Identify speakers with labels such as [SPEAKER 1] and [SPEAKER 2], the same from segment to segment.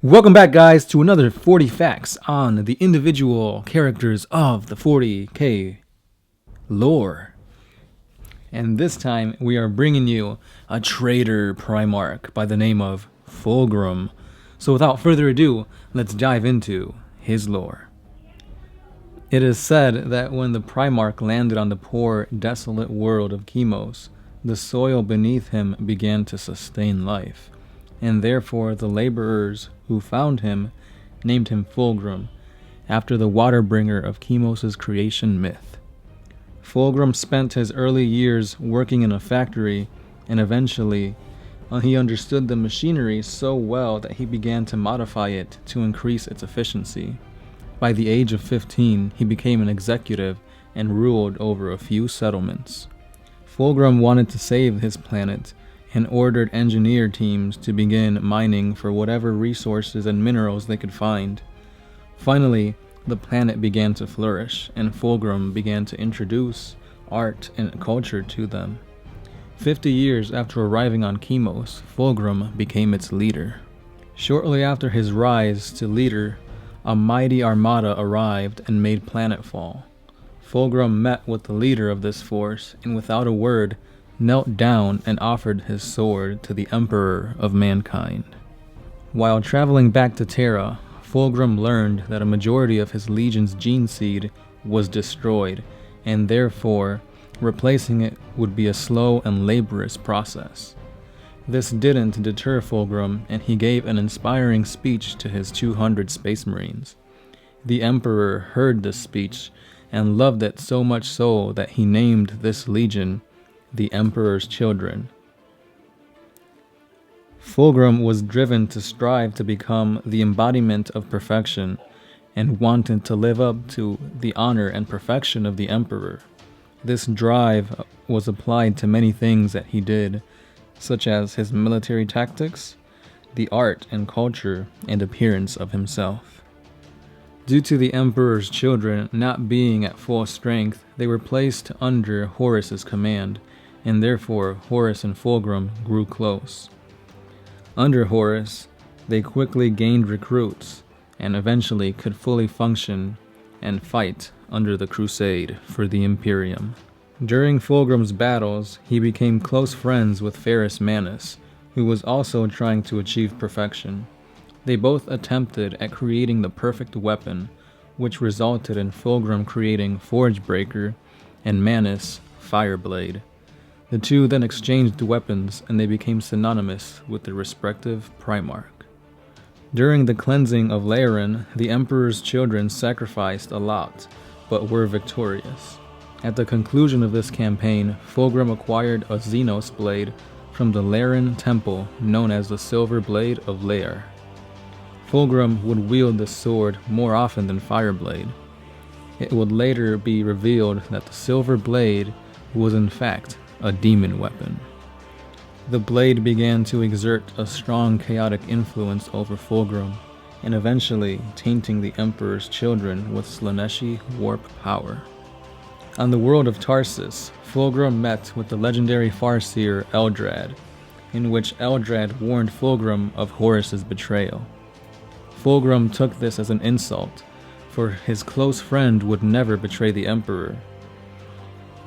[SPEAKER 1] Welcome back, guys, to another 40 facts on the individual characters of the 40k lore. And this time we are bringing you a traitor Primarch by the name of Fulgrim. So without further ado, let's dive into his lore. It is said that when the Primarch landed on the poor, desolate world of Chemos, the soil beneath him began to sustain life, and therefore the laborers who found him named him Fulgrim, after the water-bringer of Chemos' creation myth. Fulgrim spent his early years working in a factory, and eventually he understood the machinery so well that he began to modify it to increase its efficiency. By the age of 15, he became an executive and ruled over a few settlements. Fulgrim wanted to save his planet and ordered engineer teams to begin mining for whatever resources and minerals they could find. Finally, the planet began to flourish, and Fulgrim began to introduce art and culture to them. 50 years after arriving on Chemos, Fulgrim became its leader. Shortly after his rise to leader, a mighty armada arrived and made planetfall. Fulgrim met with the leader of this force, and without a word, knelt down and offered his sword to the Emperor of Mankind. While traveling back to Terra, Fulgrim learned that a majority of his legion's gene seed was destroyed, and therefore replacing it would be a slow and laborious process. This didn't deter Fulgrim, and he gave an inspiring speech to his 200 Space Marines. The Emperor heard this speech and loved it so much so that he named this legion the Emperor's Children. Fulgrim was driven to strive to become the embodiment of perfection and wanted to live up to the honor and perfection of the Emperor. This drive was applied to many things that he did, such as his military tactics, the art and culture and appearance of himself. Due to the Emperor's children not being at full strength, they were placed under Horus's command, and therefore Horus and Fulgrim grew close. Under Horus, they quickly gained recruits, and eventually could fully function and fight under the Crusade for the Imperium. During Fulgrim's battles, he became close friends with Ferrus Manus, who was also trying to achieve perfection. They both attempted at creating the perfect weapon, which resulted in Fulgrim creating Forgebreaker and Manus Fireblade. The two then exchanged weapons, and they became synonymous with their respective Primarch. During the cleansing of Lairen, the Emperor's children sacrificed a lot, but were victorious. At the conclusion of this campaign, Fulgrim acquired a Xenos blade from the Lairen temple known as the Silver Blade of Lair. Fulgrim would wield this sword more often than Fireblade. It would later be revealed that the Silver Blade was in fact a demon weapon. The blade began to exert a strong chaotic influence over Fulgrim, and eventually tainting the Emperor's children with Slaaneshi warp power. On the world of Tarsus, Fulgrim met with the legendary Farseer Eldrad, in which Eldrad warned Fulgrim of Horus's betrayal. Fulgrim took this as an insult, for his close friend would never betray the Emperor.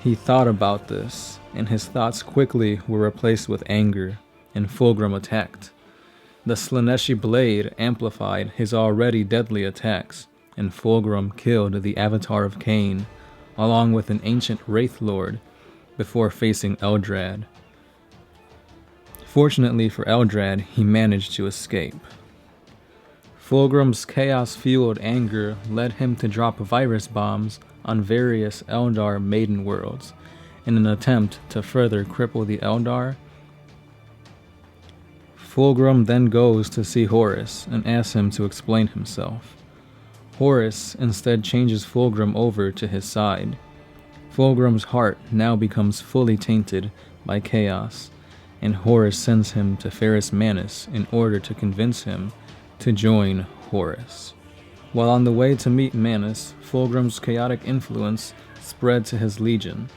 [SPEAKER 1] He thought about this, and his thoughts quickly were replaced with anger, and Fulgrim attacked. The Slaaneshi blade amplified his already deadly attacks, and Fulgrim killed the Avatar of Cain, along with an ancient Wraith Lord, before facing Eldrad. Fortunately for Eldrad, he managed to escape. Fulgrim's chaos-fueled anger led him to drop virus bombs on various Eldar maiden worlds, in an attempt to further cripple the Eldar. Fulgrim then goes to see Horus and asks him to explain himself. Horus instead changes Fulgrim over to his side. Fulgrim's heart now becomes fully tainted by chaos, and Horus sends him to Ferrus Manus in order to convince him to join Horus. While on the way to meet Manus, Fulgrim's chaotic influence spread to his legion.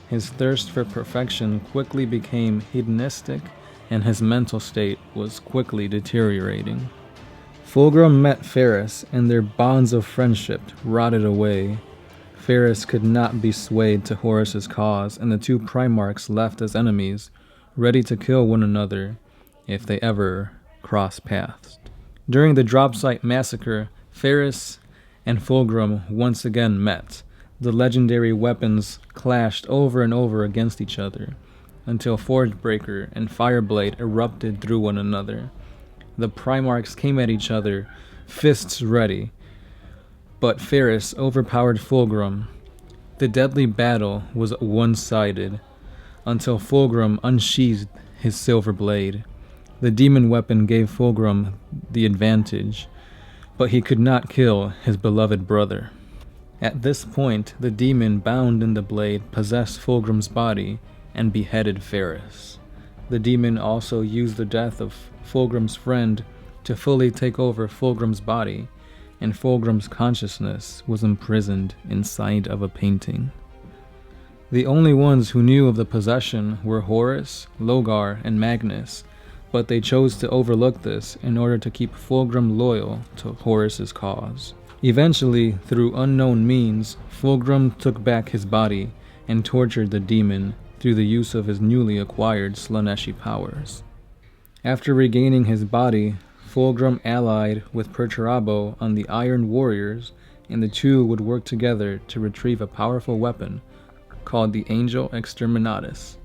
[SPEAKER 1] His thirst for perfection quickly became hedonistic, and his mental state was quickly deteriorating. Fulgrim met Ferris, and their bonds of friendship rotted away. Ferris could not be swayed to Horus's cause, and the two Primarchs left as enemies, ready to kill one another if they ever crossed paths. During the Dropsite Massacre, Ferris and Fulgrim once again met. The legendary weapons clashed over and over against each other, until Forgebreaker and Fireblade erupted through one another. The Primarchs came at each other, fists ready, but Ferris overpowered Fulgrim. The deadly battle was one-sided, until Fulgrim unsheathed his silver blade. The demon weapon gave Fulgrim the advantage, but he could not kill his beloved brother. At this point, the demon bound in the blade possessed Fulgrim's body and beheaded Ferris. The demon also used the death of Fulgrim's friend to fully take over Fulgrim's body, and Fulgrim's consciousness was imprisoned inside of a painting. The only ones who knew of the possession were Horus, Logar, and Magnus, but they chose to overlook this in order to keep Fulgrim loyal to Horus's cause. Eventually, through unknown means, Fulgrim took back his body and tortured the demon through the use of his newly acquired Slaaneshi powers. After regaining his body, Fulgrim allied with Perturabo on the Iron Warriors, and the two would work together to retrieve a powerful weapon called the Angel Exterminatus.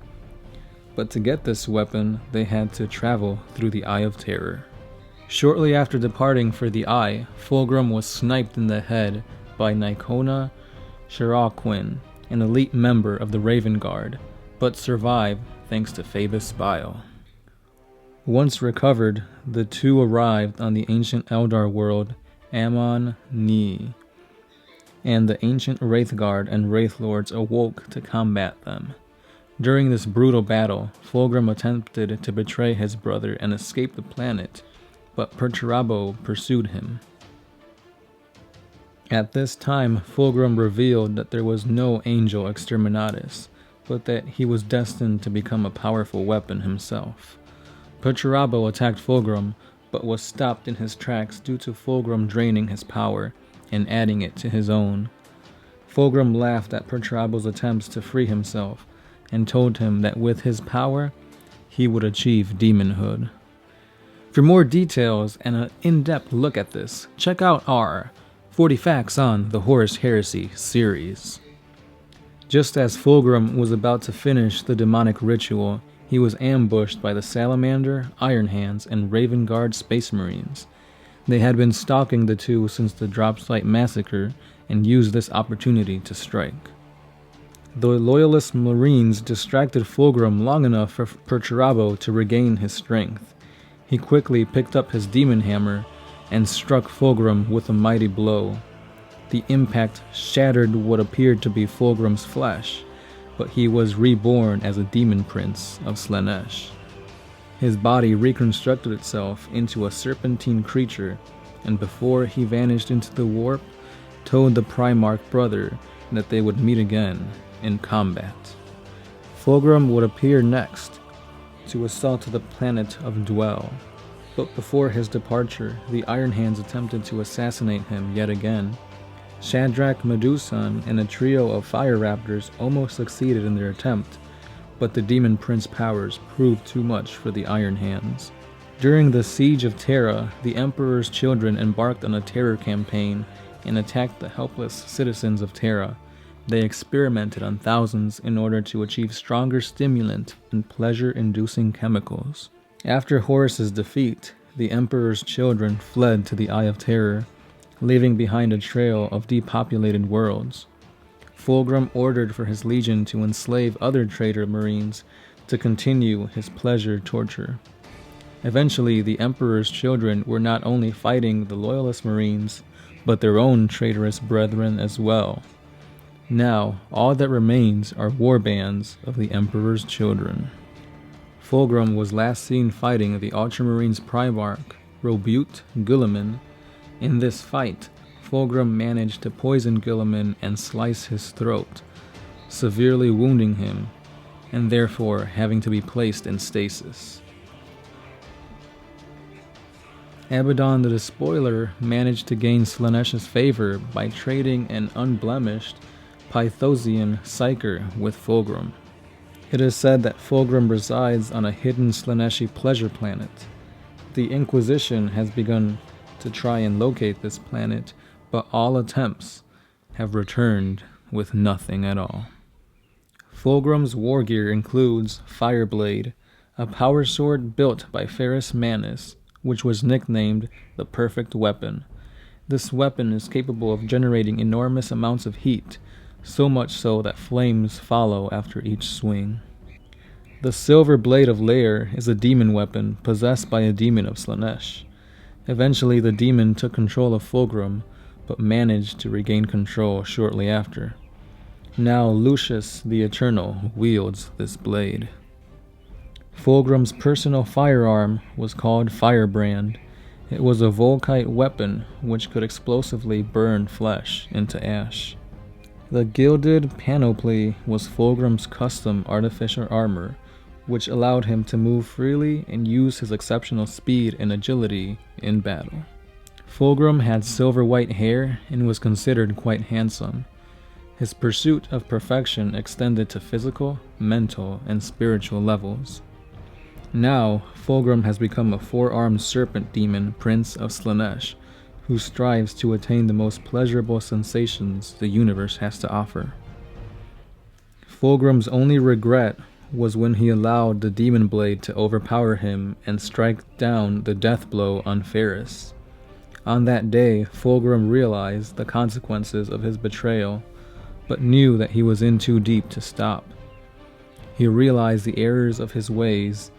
[SPEAKER 1] But to get this weapon, they had to travel through the Eye of Terror. Shortly after departing for the Eye, Fulgrim was sniped in the head by Nicona Shiraquin, an elite member of the Raven Guard, but survived thanks to Phoebus' bile. Once recovered, the two arrived on the ancient Eldar world Amon-Ni, and the ancient Wraithguard and Wraithlords awoke to combat them. During this brutal battle, Fulgrim attempted to betray his brother and escape the planet, but Perturabo pursued him. At this time, Fulgrim revealed that there was no Angel Exterminatus, but that he was destined to become a powerful weapon himself. Perturabo attacked Fulgrim, but was stopped in his tracks due to Fulgrim draining his power and adding it to his own. Fulgrim laughed at Perturabo's attempts to free himself, and told him that with his power, he would achieve demonhood. For more details and an in-depth look at this, check out our 40 Facts on the Horus Heresy series. Just as Fulgrim was about to finish the demonic ritual, he was ambushed by the Salamander, Iron Hands, and Raven Guard Space Marines. They had been stalking the two since the Dropsite Massacre and used this opportunity to strike. The Loyalist Marines distracted Fulgrim long enough for Perturabo to regain his strength. He quickly picked up his demon hammer and struck Fulgrim with a mighty blow. The impact shattered what appeared to be Fulgrim's flesh, but he was reborn as a demon prince of Slaanesh. His body reconstructed itself into a serpentine creature, and before he vanished into the warp, told the Primarch brother that they would meet again in combat. Fulgrim would appear next to assault the planet of Dwell, but before his departure, the Iron Hands attempted to assassinate him yet again. Shadrach, Medusan, and a trio of fire raptors almost succeeded in their attempt, but the Demon Prince powers proved too much for the Iron Hands. During the Siege of Terra, the Emperor's children embarked on a terror campaign and attacked the helpless citizens of Terra. They experimented on thousands in order to achieve stronger stimulant and pleasure-inducing chemicals. After Horus's defeat, the Emperor's children fled to the Eye of Terror, leaving behind a trail of depopulated worlds. Fulgrim ordered for his legion to enslave other traitor marines to continue his pleasure torture. Eventually, the Emperor's children were not only fighting the Loyalist Marines, but their own traitorous brethren as well. Now, all that remains are warbands of the Emperor's children. Fulgrim was last seen fighting the Ultramarines Primarch, Robute Guilliman. In this fight, Fulgrim managed to poison Guilliman and slice his throat, severely wounding him, and therefore having to be placed in stasis. Abaddon the Despoiler managed to gain Slaaneish's favor by trading an unblemished Pythosian psyker with Fulgrim. It is said that Fulgrim resides on a hidden Slaaneshi pleasure planet. The Inquisition has begun to try and locate this planet, but all attempts have returned with nothing at all. Fulgrim's war gear includes Fireblade, a power sword built by Ferrus Manus, which was nicknamed the Perfect Weapon. This weapon is capable of generating enormous amounts of heat, so much so that flames follow after each swing. The Silver Blade of Lair is a demon weapon possessed by a demon of Slaanesh. Eventually the demon took control of Fulgrim, but managed to regain control shortly after. Now Lucius the Eternal wields this blade. Fulgrim's personal firearm was called Firebrand. It was a Volkite weapon which could explosively burn flesh into ash. The Gilded Panoply was Fulgrim's custom artificial armor, which allowed him to move freely and use his exceptional speed and agility in battle. Fulgrim had silver-white hair and was considered quite handsome. His pursuit of perfection extended to physical, mental, and spiritual levels. Now, Fulgrim has become a four-armed serpent demon prince of Slaanesh, who strives to attain the most pleasurable sensations the universe has to offer. Fulgrim's only regret was when he allowed the demon blade to overpower him and strike down the death blow on Ferrus. On that day, Fulgrim realized the consequences of his betrayal, but knew that he was in too deep to stop. He realized the errors of his ways,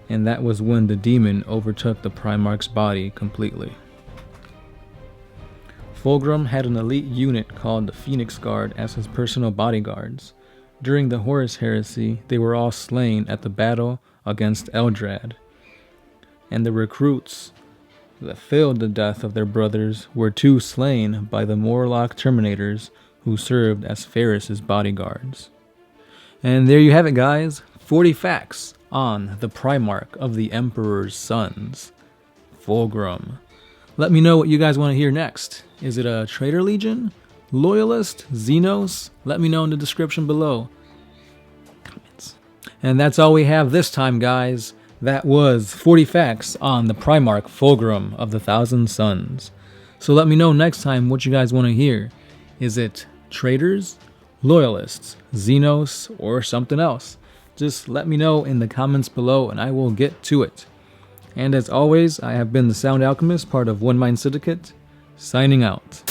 [SPEAKER 1] and that was when the demon overtook the Primarch's body completely. Fulgrim had an elite unit called the Phoenix Guard as his personal bodyguards. During the Horus Heresy, they were all slain at the battle against Eldrad, and the recruits that failed the death of their brothers were too slain by the Morlock Terminators who served as Ferrus's bodyguards. And there you have it, guys. 40 facts on the Primarch of the Emperor's Sons, Fulgrim. Let me know what you guys want to hear next. Is it a Traitor Legion? Loyalist? Xenos? Let me know in the description below. Comments. And that's all we have this time, guys. That was 40 facts on the Primarch Fulgrim of the Thousand Sons. So let me know next time what you guys want to hear. Is it Traitors, Loyalists, Xenos, or something else? Just let me know in the comments below and I will get to it. And as always, I have been the Sound Alchemist, part of One Mind Syndicate, signing out.